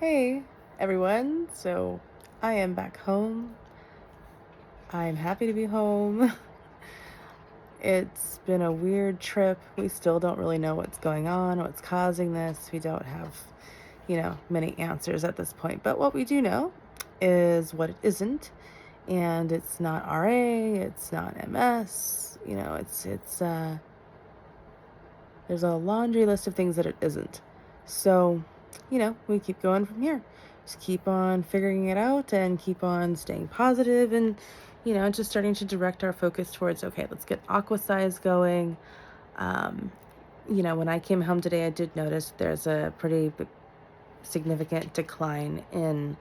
Hey everyone, so I am back home. I'm happy to be home. It's been a weird trip. We still don't really know what's going on, what's causing this. We don't have, many answers at this point. But what we do know is what it isn't. And it's not RA, it's not MS, it's there's a laundry list of things that it isn't. So, we keep going from here. Just keep on figuring it out and keep on staying positive and, just starting to direct our focus towards, okay, let's get aqua size going. Um, when I came home today, I did notice there's a pretty significant decline in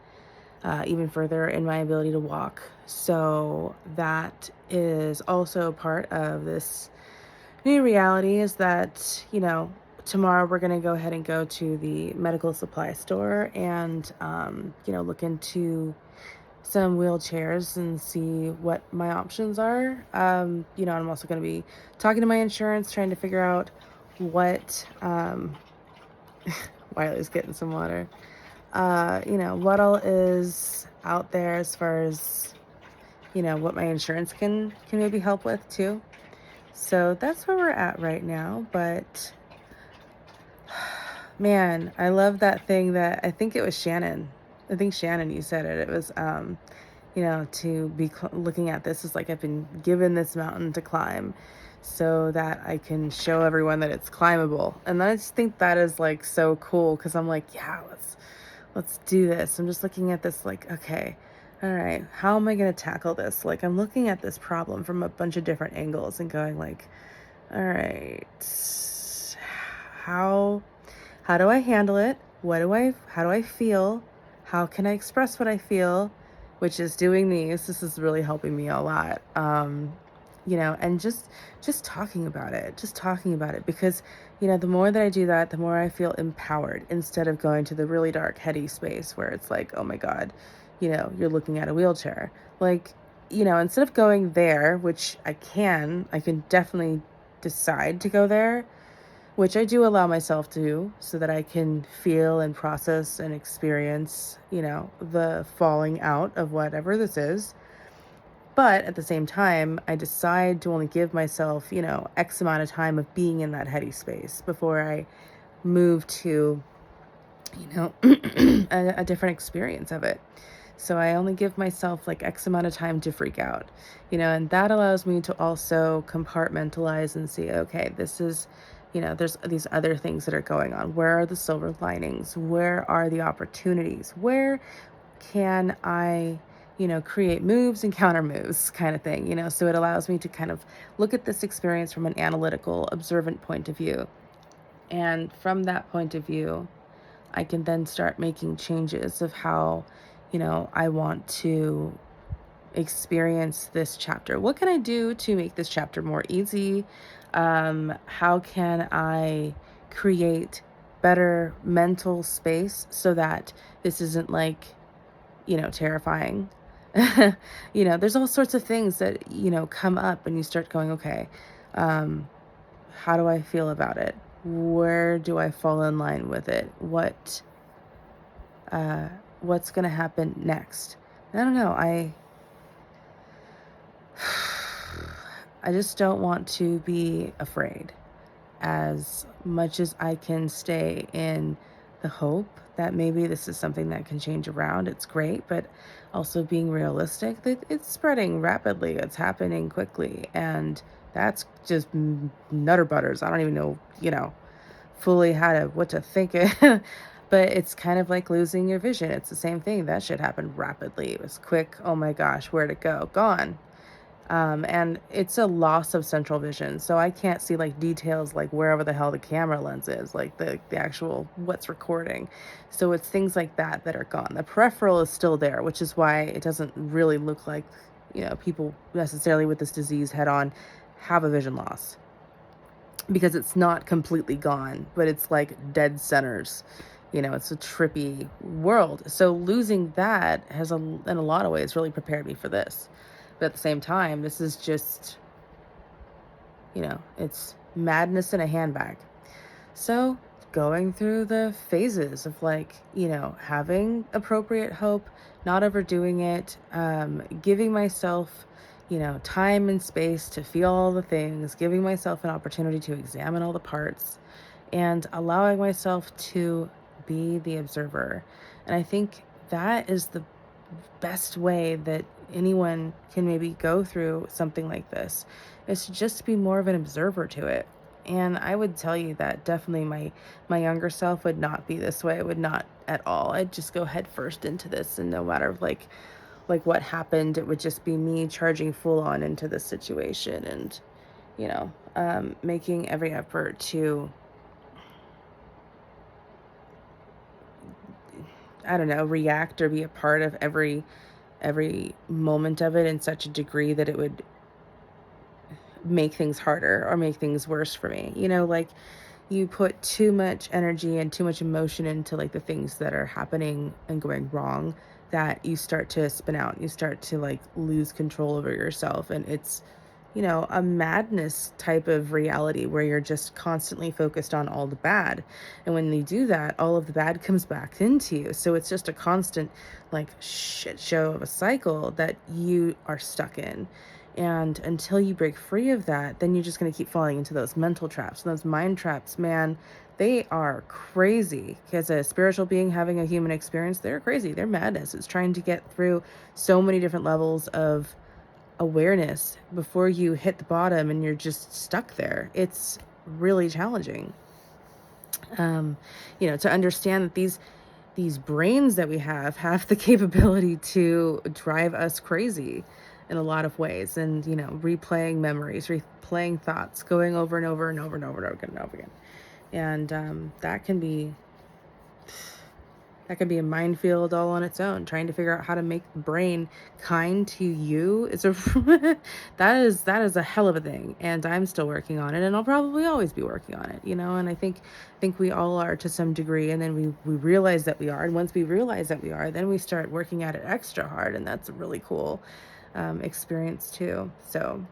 even further in my ability to walk. So that is also part of this new reality is that, tomorrow we're going to go ahead and go to the medical supply store and, look into some wheelchairs and see what my options are. I'm also going to be talking to my insurance, trying to figure out what, Wiley's getting some water, what all is out there as far as, what my insurance can maybe help with too. So that's where we're at right now. But man, I love that thing that I think it was Shannon. I think Shannon, you said it. It was, to be looking at this is like I've been given this mountain to climb so that I can show everyone that it's climbable. And I just think that is like so cool because I'm like, yeah, let's do this. I'm just looking at this like, okay, all right, how am I going to tackle this? Like I'm looking at this problem from a bunch of different angles and going like, all right, how how do I handle it? How do I feel? How can I express what I feel? Which is doing these. This is really helping me a lot. And just talking about it, because, the more that I do that, the more I feel empowered instead of going to the really dark, heady space where it's like, oh my God, you're looking at a wheelchair. Like, instead of going there, which I can definitely decide to go there, which I do allow myself to, so that I can feel and process and experience, the falling out of whatever this is. But at the same time, I decide to only give myself, X amount of time of being in that heady space before I move to, a different experience of it. So I only give myself like X amount of time to freak out, and that allows me to also compartmentalize and see, okay, this is, there's these other things that are going on. Where are the silver linings? Where are the opportunities? Where can I, create moves and counter moves kind of thing, so it allows me to kind of look at this experience from an analytical, observant point of view. And from that point of view, I can then start making changes of how, I want to experience this chapter. What can I do to make this chapter more easy? How can I create better mental space so that this isn't like, terrifying? There's all sorts of things that, come up and you start going, okay, um, how do I feel about it? Where do I fall in line with it? Uh, what's going to happen next? I don't know. I just don't want to be afraid. As much as I can stay in the hope that maybe this is something that can change around, it's great, but also being realistic that it's spreading rapidly, it's happening quickly, and that's just nutter butters. I don't even know, fully what to think. But it's kind of like losing your vision. It's the same thing. That shit happened rapidly. It was quick. Oh my gosh, where'd it go? Gone. And it's a loss of central vision. So I can't see like details like wherever the hell the camera lens is, like the actual what's recording. So it's things like that that are gone. The peripheral is still there, which is why it doesn't really look like, people necessarily with this disease head on have a vision loss, because it's not completely gone, but it's like dead centers. It's a trippy world. So losing that has, in a lot of ways, really prepared me for this. But at the same time, this is just, it's madness in a handbag. So going through the phases of like, having appropriate hope, not overdoing it, giving myself, time and space to feel all the things, giving myself an opportunity to examine all the parts, and allowing myself to be the observer. And I think that is the best way that anyone can maybe go through something like this, is to just be more of an observer to it. And I would tell you that definitely my younger self would not be this way. It would not at all. I'd just go head first into this, and no matter like what happened, it would just be me charging full on into this situation, and making every effort to, I don't know, react or be a part of every moment of it in such a degree that it would make things harder or make things worse for me. Like, you put too much energy and too much emotion into like the things that are happening and going wrong, that you start to spin out. You start to like lose control over yourself, and it's a madness type of reality where you're just constantly focused on all the bad. And when you do that, all of the bad comes back into you. So it's just a constant like shit show of a cycle that you are stuck in. And until you break free of that, then you're just going to keep falling into those mental traps. And those mind traps, man, they are crazy. As a spiritual being having a human experience, they're crazy. They're madness. It's trying to get through so many different levels of awareness before you hit the bottom and you're just stuck there. It's really challenging. To understand that these brains that we have the capability to drive us crazy in a lot of ways, and replaying memories, replaying thoughts, going over and over and over and over and over and over again. And that can be a minefield all on its own. Trying to figure out how to make the brain kind to you is that is a hell of a thing, and I'm still working on it, and I'll probably always be working on it. And I think we all are to some degree, and then we realize that we are, and once we realize that we are, then we start working at it extra hard, and that's a really cool experience too. So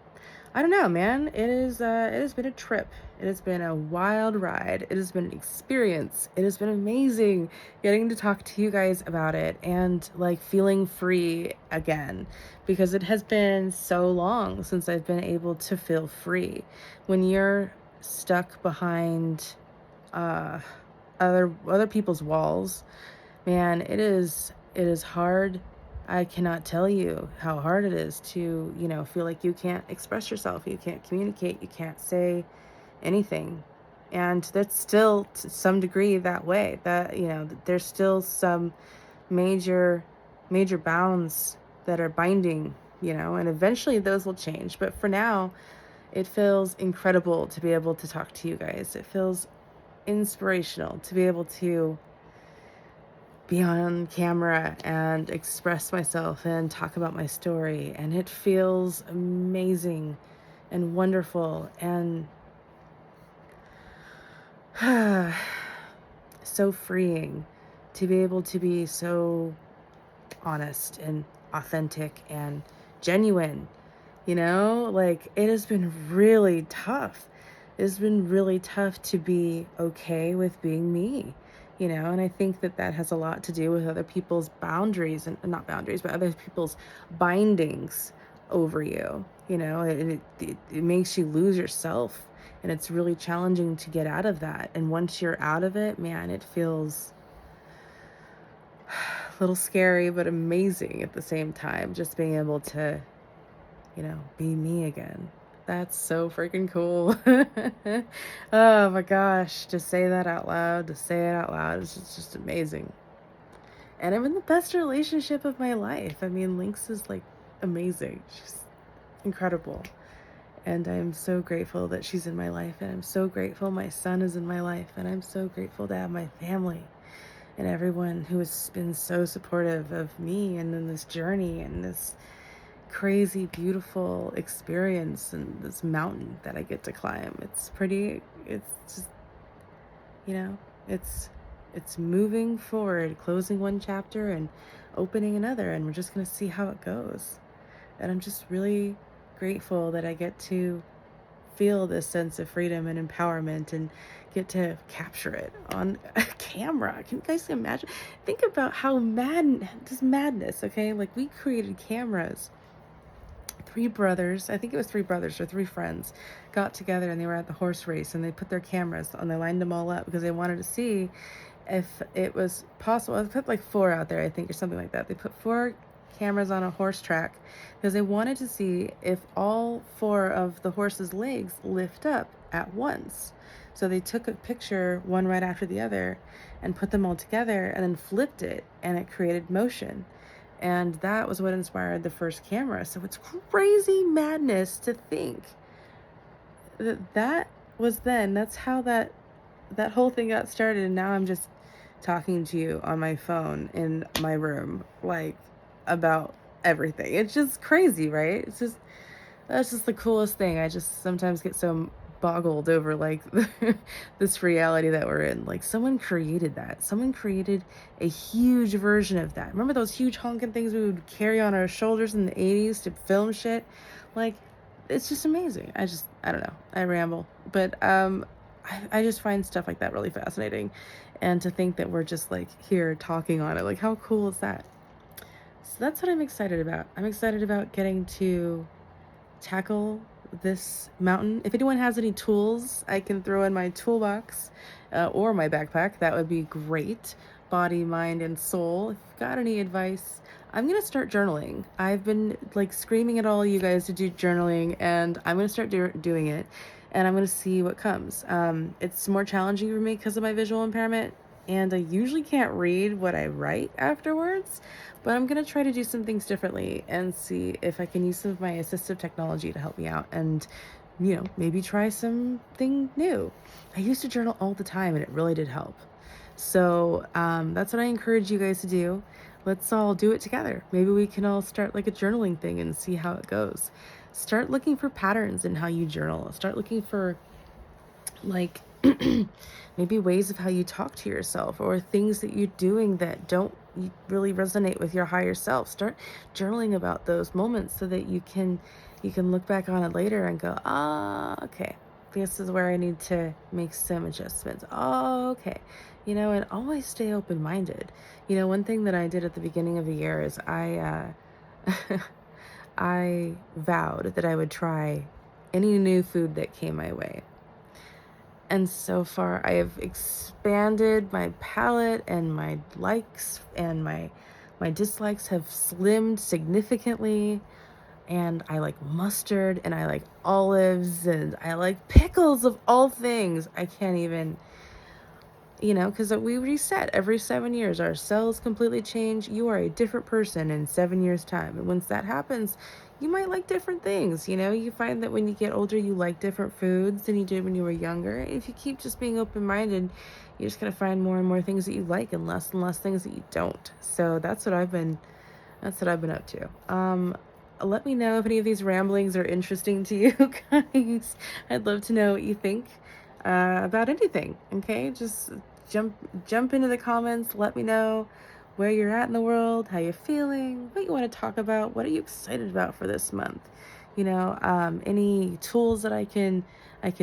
I don't know, man. It has been a trip. It has been a wild ride. It has been an experience. It has been amazing getting to talk to you guys about it, and like feeling free again, because it has been so long since I've been able to feel free. When you're stuck behind uh other people's walls, man, it is hard. I cannot tell you how hard it is to, feel like you can't express yourself, you can't communicate, you can't say anything. And that's still to some degree that way. That, there's still some major major bounds that are binding, and eventually those will change. But for now, it feels incredible to be able to talk to you guys. It feels inspirational to be able to be on camera and express myself and talk about my story. And it feels amazing and wonderful and so freeing to be able to be so honest and authentic and genuine. Like, it has been really tough. It's been really tough to be okay with being me, and I think that that has a lot to do with other people's boundaries, and not boundaries, but other people's bindings over you. It makes you lose yourself, and it's really challenging to get out of that. And once you're out of it, man, it feels a little scary, but amazing at the same time, just being able to be me again. That's so freaking cool. Oh my gosh, to say that out loud, to say it out loud, it's just amazing. And I'm in the best relationship of my life. I mean, Lynx is like amazing. She's incredible. And I'm so grateful that she's in my life. And I'm so grateful my son is in my life. And I'm so grateful to have my family and everyone who has been so supportive of me and in this journey and this crazy beautiful experience and this mountain that I get to climb. It's just, you know it's moving forward, closing one chapter and opening another, and we're just going to see how it goes. And I'm just really grateful that I get to feel this sense of freedom and empowerment and get to capture it on a camera. Can you guys imagine? Think about how this madness, okay? Like, we created cameras. Three brothers, I think it was three brothers or three friends, got together and they were at the horse race and they put their cameras and they lined them all up because they wanted to see if it was possible. They put like four out there, I think, or something like that. They put four cameras on a horse track because they wanted to see if all four of the horse's legs lift up at once. So they took a picture, one right after the other, and put them all together and then flipped it, and it created motion. And that was what inspired the first camera. So it's crazy madness to think that that was then. That's how that whole thing got started. And now I'm just talking to you on my phone in my room, like, about everything. It's just crazy, right? That's just the coolest thing. I just sometimes get so boggled over, like, this reality that we're in. Like, someone created that. Someone created a huge version of that. Remember those huge honking things we would carry on our shoulders in the 80s to film shit? Like, it's just amazing. I don't know. I ramble. But I just find stuff like that really fascinating. And to think that we're just, like, here talking on it. Like, how cool is that? So that's what I'm excited about. I'm excited about getting to tackle this mountain. If anyone has any tools I can throw in my toolbox or my backpack, that would be great. Body, mind, and soul. If you've got any advice, I'm going to start journaling. I've been like screaming at all you guys to do journaling, and I'm going to start doing it, and I'm going to see what comes. It's more challenging for me because of my visual impairment, and I usually can't read what I write afterwards, but I'm going to try to do some things differently and see if I can use some of my assistive technology to help me out and, maybe try something new. I used to journal all the time and it really did help. So that's what I encourage you guys to do. Let's all do it together. Maybe we can all start like a journaling thing and see how it goes. Start looking for patterns in how you journal. Start looking for like maybe ways of how you talk to yourself or things that you're doing that don't really resonate with your higher self. Start journaling about those moments so that you can look back on it later and go, okay, this is where I need to make some adjustments. Okay, and always stay open-minded. One thing that I did at the beginning of the year is I I vowed that I would try any new food that came my way. And so far, I have expanded my palate, and my likes and my dislikes have slimmed significantly. And I like mustard, and I like olives, and I like pickles of all things. I can't even, because we reset every 7 years. Our cells completely change. You are a different person in 7 years' time. And once that happens, you might like different things. You find that when you get older, you like different foods than you did when you were younger. If you keep just being open-minded, you're just going to find more and more things that you like and less things that you don't. So that's what I've been up to. Let me know if any of these ramblings are interesting to you guys. I'd love to know what you think about anything. Okay, just jump into the comments. Let me know where you're at in the world, how you're feeling, what you want to talk about, what are you excited about for this month. Any tools that I can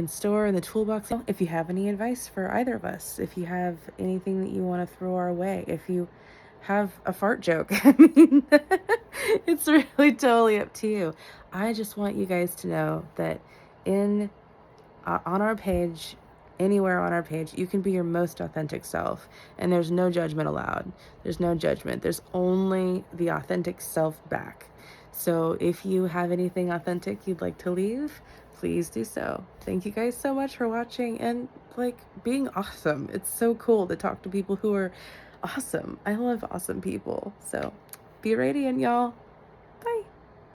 store in the toolbox. If you have any advice for either of us, if you have anything that you want to throw our way, if you have a fart joke, I mean, it's really totally up to you. I just want you guys to know that on our page, anywhere on our page, you can be your most authentic self, and there's no judgment allowed. There's no judgment. There's only the authentic self back. So if you have anything authentic you'd like to leave, please do so. Thank you guys so much for watching and being awesome. It's so cool to talk to people who are awesome. I love awesome people. So be radiant, y'all. Bye.